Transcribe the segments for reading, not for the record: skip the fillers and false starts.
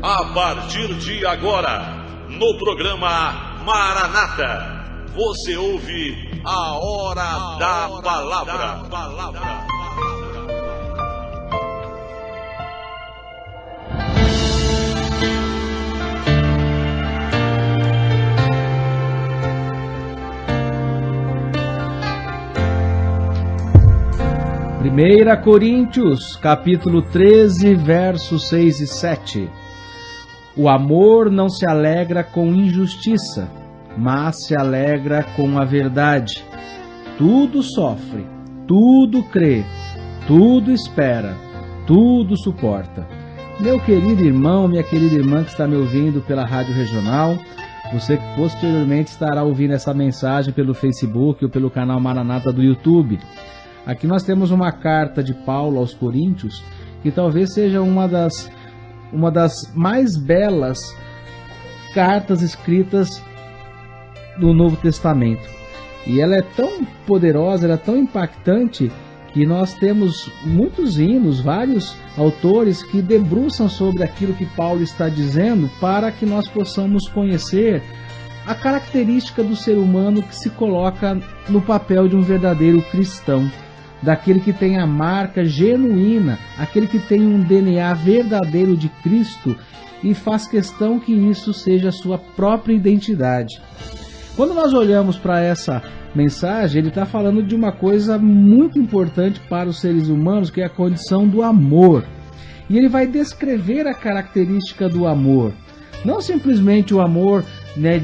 A partir de agora, no programa Maranata, você ouve a Hora da Palavra. Primeira Coríntios, capítulo 13, versos 6 e 7. O amor não se alegra com injustiça, mas se alegra com a verdade. Tudo sofre, tudo crê, tudo espera, tudo suporta. Meu querido irmão, minha querida irmã que está me ouvindo pela Rádio Regional, você que posteriormente estará ouvindo essa mensagem pelo Facebook ou pelo canal Maranata do YouTube. Aqui nós temos uma carta de Paulo aos Coríntios, que talvez seja uma das mais belas cartas escritas no Novo Testamento. E ela é tão poderosa, ela é tão impactante, que nós temos muitos hinos, vários autores que debruçam sobre aquilo que Paulo está dizendo, para que nós possamos conhecer a característica do ser humano que se coloca no papel de um verdadeiro cristão, daquele que tem a marca genuína, aquele que tem um DNA verdadeiro de Cristo e faz questão que isso seja a sua própria identidade. Quando nós olhamos para essa mensagem, ele está falando de uma coisa muito importante para os seres humanos, que é a condição do amor. E ele vai descrever a característica do amor. Não simplesmente o amor,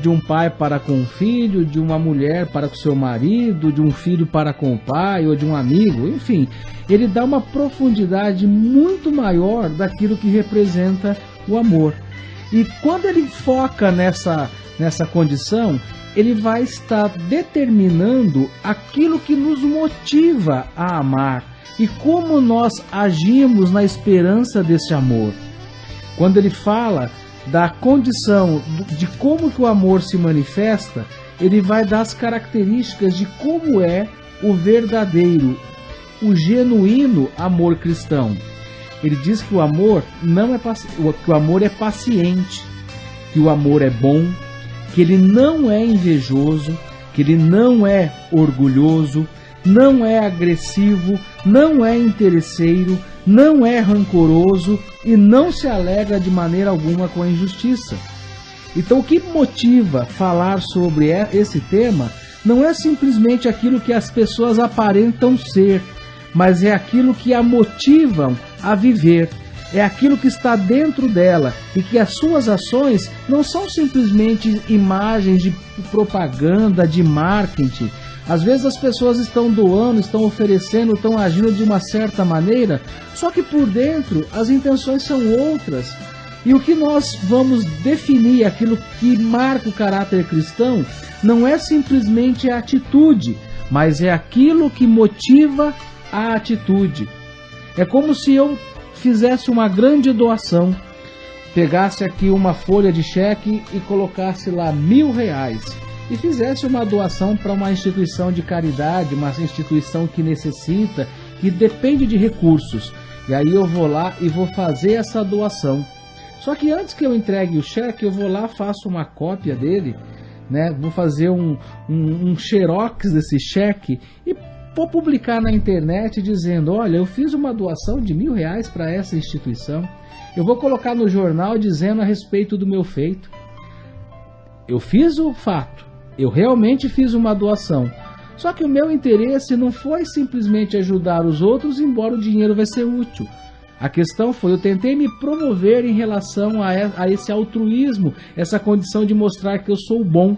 de um pai para com o filho, de uma mulher para com seu marido, de um filho para com o pai ou de um amigo, enfim. Ele dá uma profundidade muito maior daquilo que representa o amor. E quando ele foca nessa condição, ele vai estar determinando aquilo que nos motiva a amar e como nós agimos na esperança desse amor. Quando ele fala da condição de como que o amor se manifesta, ele vai dar as características de como é o verdadeiro, o genuíno amor cristão. Ele diz que o amor que o amor é paciente, que o amor é bom, que ele não é invejoso, que ele não é orgulhoso, não é agressivo, não é interesseiro, não é rancoroso e não se alegra de maneira alguma com a injustiça. Então, o que motiva falar sobre esse tema não é simplesmente aquilo que as pessoas aparentam ser, mas é aquilo que a motivam a viver. É aquilo que está dentro dela e que as suas ações não são simplesmente imagens de propaganda, de marketing. Às vezes as pessoas estão doando, estão oferecendo, estão agindo de uma certa maneira, só que por dentro as intenções são outras. E o que nós vamos definir, aquilo que marca o caráter cristão, não é simplesmente a atitude, mas é aquilo que motiva a atitude. É como se eu fizesse uma grande doação, pegasse aqui uma folha de cheque e colocasse lá R$1.000 e fizesse uma doação para uma instituição de caridade, uma instituição que necessita, que depende de recursos. E aí eu vou lá e vou fazer essa doação. Só que antes que eu entregue o cheque, eu vou lá, faço uma cópia dele, vou fazer um xerox desse cheque e vou publicar na internet dizendo, olha, eu fiz uma doação de R$1.000 para essa instituição. Eu vou colocar no jornal dizendo a respeito do meu feito. Eu fiz o fato, eu realmente fiz uma doação. Só que o meu interesse não foi simplesmente ajudar os outros, embora o dinheiro vai ser útil. A questão foi, eu tentei me promover em relação a esse altruísmo, essa condição de mostrar que eu sou bom.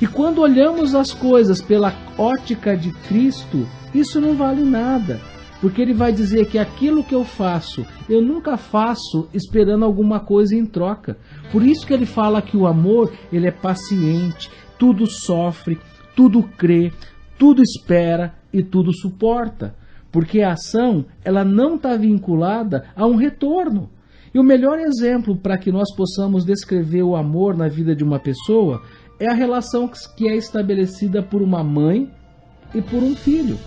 E quando olhamos as coisas pela ótica de Cristo, isso não vale nada. Porque ele vai dizer que aquilo que eu faço, eu nunca faço esperando alguma coisa em troca. Por isso que ele fala que o amor, ele é paciente, tudo sofre, tudo crê, tudo espera e tudo suporta. Porque a ação, ela não está vinculada a um retorno. E o melhor exemplo para que nós possamos descrever o amor na vida de uma pessoa é a relação que é estabelecida por uma mãe e por um filho.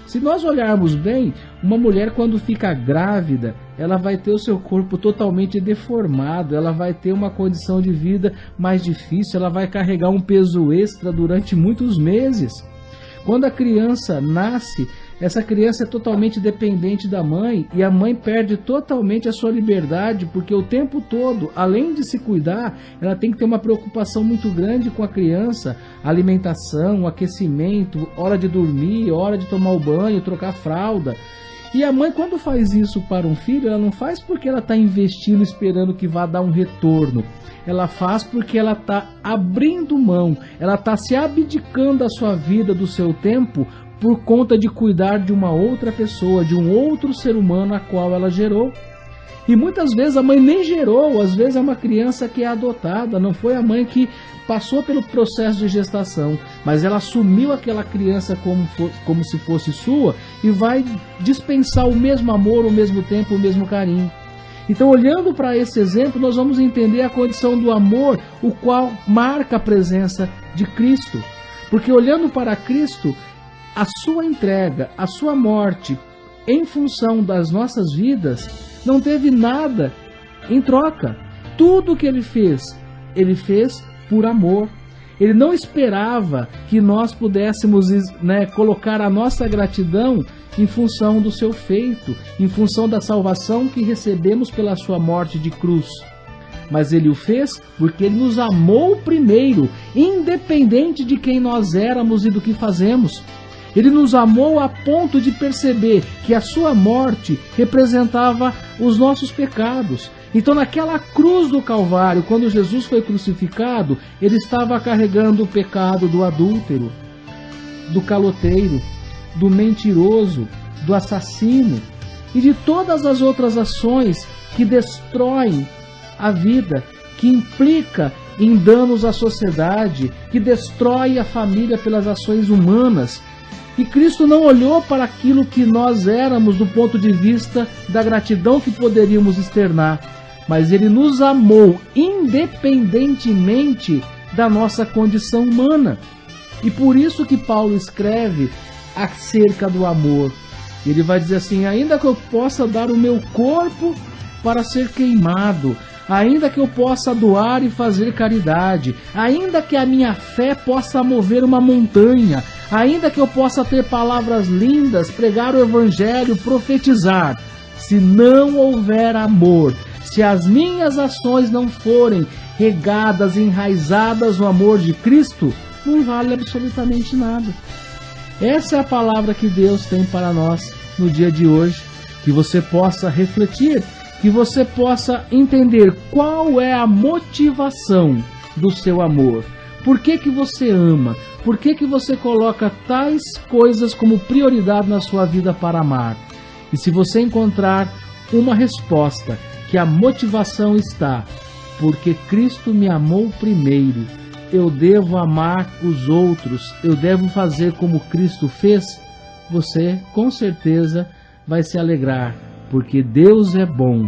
Se nós olharmos bem, uma mulher quando fica grávida, ela vai ter o seu corpo totalmente deformado, ela vai ter uma condição de vida mais difícil, ela vai carregar um peso extra durante muitos meses. Quando a criança nasce, essa criança é totalmente dependente da mãe e a mãe perde totalmente a sua liberdade, porque o tempo todo, além de se cuidar, ela tem que ter uma preocupação muito grande com a criança, alimentação, aquecimento, hora de dormir, hora de tomar o banho, trocar fralda. E a mãe, quando faz isso para um filho, ela não faz porque ela está investindo esperando que vá dar um retorno. Ela faz porque ela está abrindo mão, ela está se abdicando da sua vida, do seu tempo, por conta de cuidar de uma outra pessoa, de um outro ser humano a qual ela gerou. E muitas vezes a mãe nem gerou, às vezes é uma criança que é adotada, não foi a mãe que passou pelo processo de gestação, mas ela assumiu aquela criança como se fosse sua e vai dispensar o mesmo amor, o mesmo tempo, o mesmo carinho. Então, olhando para esse exemplo, nós vamos entender a condição do amor, o qual marca a presença de Cristo. Porque olhando para Cristo, a sua entrega, a sua morte, em função das nossas vidas, não teve nada em troca. Tudo que ele fez por amor. Ele não esperava que nós pudéssemos, colocar a nossa gratidão em função do seu feito, em função da salvação que recebemos pela sua morte de cruz. Mas ele o fez porque ele nos amou primeiro, independente de quem nós éramos e do que fazemos. Ele nos amou a ponto de perceber que a sua morte representava os nossos pecados. Então, naquela cruz do Calvário, quando Jesus foi crucificado, ele estava carregando o pecado do adúltero, do caloteiro, do mentiroso, do assassino e de todas as outras ações que destroem a vida, que implica em danos à sociedade, que destrói a família pelas ações humanas. E Cristo não olhou para aquilo que nós éramos do ponto de vista da gratidão que poderíamos externar, mas Ele nos amou independentemente da nossa condição humana. E por isso que Paulo escreve acerca do amor. Ele vai dizer assim: ainda que eu possa dar o meu corpo para ser queimado, ainda que eu possa doar e fazer caridade, ainda que a minha fé possa mover uma montanha, ainda que eu possa ter palavras lindas, pregar o evangelho, profetizar, se não houver amor, se as minhas ações não forem regadas, enraizadas no amor de Cristo, não vale absolutamente nada. Essa é a palavra que Deus tem para nós no dia de hoje, que você possa refletir, que você possa entender qual é a motivação do seu amor. Por que que você ama? Por que que você coloca tais coisas como prioridade na sua vida para amar? E se você encontrar uma resposta, que a motivação está, porque Cristo me amou primeiro, eu devo amar os outros, eu devo fazer como Cristo fez, você com certeza vai se alegrar, porque Deus é bom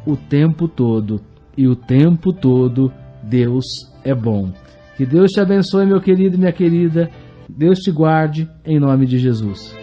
o tempo todo, e o tempo todo Deus é bom. Que Deus te abençoe, meu querido e minha querida. Deus te guarde, em nome de Jesus.